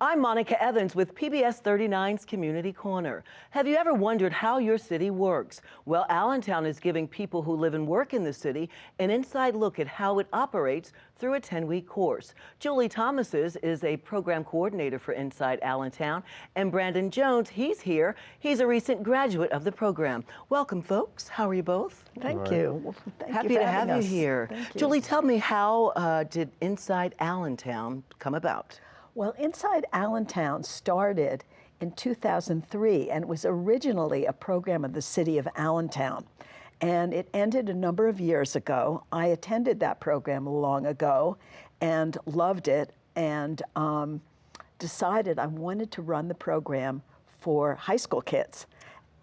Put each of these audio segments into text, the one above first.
I'm Monica Evans with PBS 39's Community Corner. Have you ever wondered how your city works? Well, Allentown is giving people who live and work in the city an inside look at how it operates through a 10-week course. Julie Thomases is a program coordinator for Inside Allentown, and Brandon Jones, he's here. He's a recent graduate of the program. Welcome, folks. How are you both? Thank you. Well, Happy to have you here. Thank you. Julie, tell me, how did Inside Allentown come about? Well, Inside Allentown started in 2003, and it was originally a program of the city of Allentown. And it ended a number of years ago. I attended that program long ago and loved it, and decided I wanted to run the program for high school kids.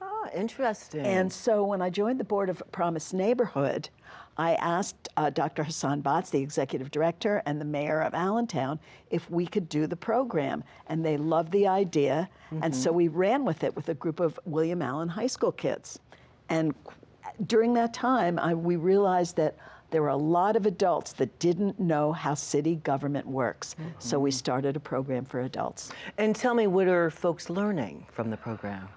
Oh, interesting. And so when I joined the board of Promise Neighborhood, I asked Dr. Hassan Batz, the executive director, and the mayor of Allentown if we could do the program. And they loved the idea. And so we ran with it with a group of William Allen high school kids. And during that time, we realized that there were a lot of adults that didn't know how city government works. So we started a program for adults. And tell me, what are folks learning from the program?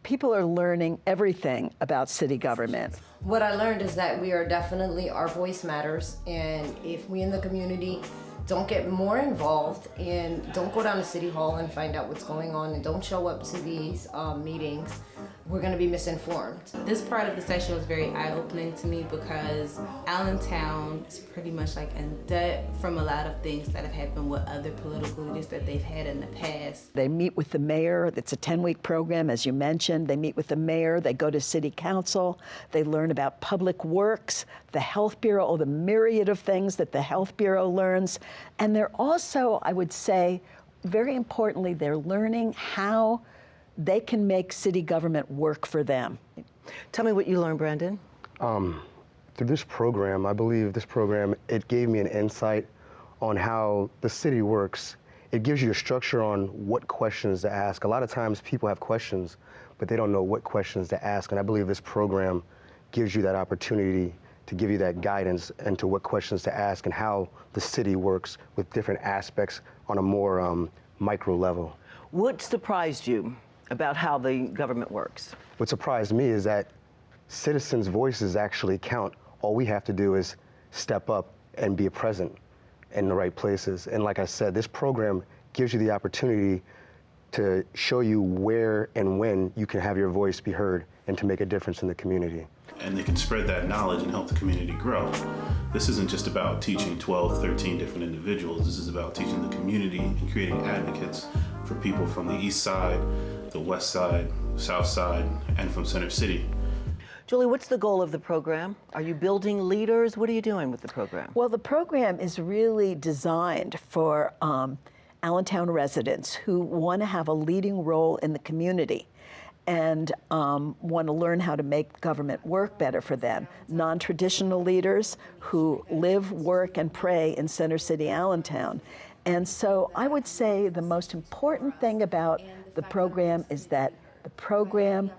People are learning everything about city government. What I learned is that we are definitely, our voice matters, and if we in the community don't get more involved and don't go down to City Hall and find out what's going on and don't show up to these meetings, we're going to be misinformed. This part of the session was very eye-opening to me because Allentown is pretty much like in debt from a lot of things that have happened with other political leaders that they've had in the past. They meet with the mayor. It's a 10-week program, as you mentioned. They meet with the mayor. They go to city council. They learn about public works, the health bureau, all the myriad of things that the health bureau learns. And they're also, I would say, very importantly, they're learning how they can make city government work for them. Tell me what you learned, Brandon. Through this program, I believe this program, it gave me an insight on how the city works. It gives you a structure on what questions to ask. A lot of times people have questions, but they don't know what questions to ask. And I believe this program gives you that opportunity to give you that guidance into what questions to ask and how the city works with different aspects on a more micro level. What surprised you about how the government works? What surprised me is that citizens' voices actually count. All we have to do is step up and be present in the right places. And like I said, this program gives you the opportunity to show you where and when you can have your voice be heard and to make a difference in the community. And they can spread that knowledge and help the community grow. This isn't just about teaching 12, 13 different individuals. This is about teaching the community and creating advocates for people from the east side, the west side, south side, and from Center City. Julie, what's the goal of the program? Are you building leaders? What are you doing with the program? Well, the program is really designed for Allentown residents who want to have a leading role in the community and want to learn how to make government work better for them. Non-traditional leaders who live, work, and pray in Center City, Allentown. And so I would say the most important thing about the program is that the program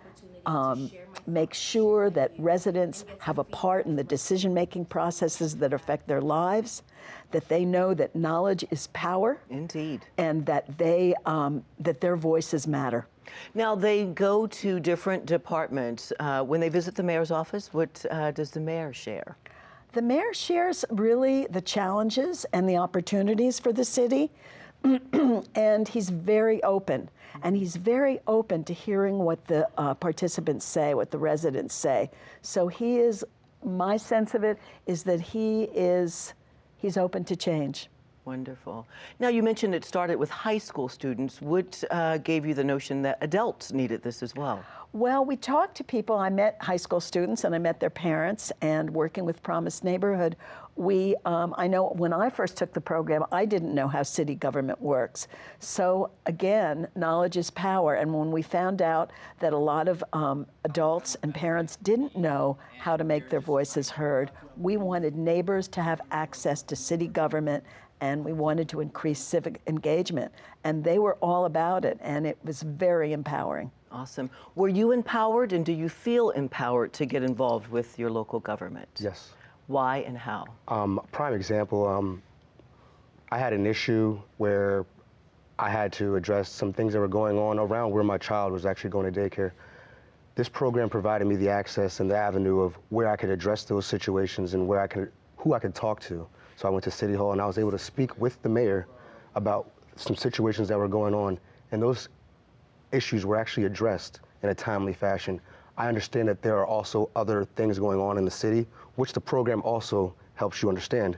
makes sure that residents have a part in the decision-making processes that affect their lives, that they know that knowledge is power. Indeed. And that they that their voices matter. Now, they go to different departments. When they visit the mayor's office, what does the mayor share? The mayor shares really the challenges and the opportunities for the city, and he's very open. And he's very open to hearing what the participants say, what the residents say. So he is, my sense of it is that he's open to change. Wonderful. Now, you mentioned it started with high school students. What gave you the notion that adults needed this as well? Well, we talked to people. I met high school students and I met their parents, and working with Promise Neighborhood, I know when I first took the program, I didn't know how city government works. So again, knowledge is power. And when we found out that a lot of adults and parents didn't know how to make their voices heard, we wanted neighbors to have access to city government, and we wanted to increase civic engagement. And they were all about it, and it was very empowering. Awesome. Were you empowered, and do you feel empowered to get involved with your local government? Yes. Why and how? Prime example, I had an issue where I had to address some things that were going on around where my child was actually going to daycare. This program provided me the access and the avenue of where I could address those situations and who I could talk to. So I went to City Hall and I was able to speak with the mayor about some situations that were going on, and those issues were actually addressed in a timely fashion. I understand that there are also other things going on in the city, which the program also helps you understand,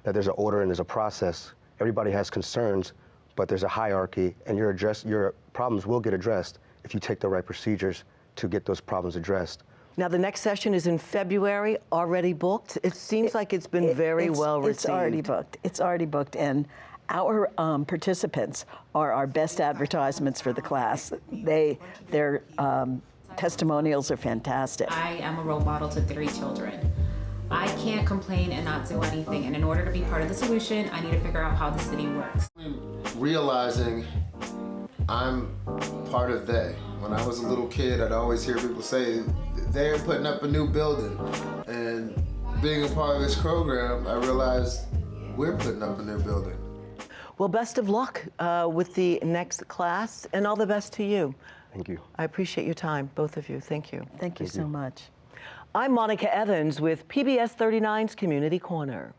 that there's an order and there's a process. Everybody has concerns, but there's a hierarchy, and your problems will get addressed if you take the right procedures to get those problems addressed. Now, the next session is in February, already booked. It seems like it's been very well received. It's already booked. It's already booked, and our participants are our best advertisements for the class. Their testimonials are fantastic. I am a role model to 3 children. I can't complain and not do anything, and in order to be part of the solution, I need to figure out how the city works. Realizing I'm part of they. When I was a little kid, I'd always hear people say, they're putting up a new building. And being a part of this program, I realized we're putting up a new building. Well, best of luck with the next class, and all the best to you. Thank you. I appreciate your time, both of you. Thank you. Thank you so much. I'm Monica Evans with PBS 39's Community Corner.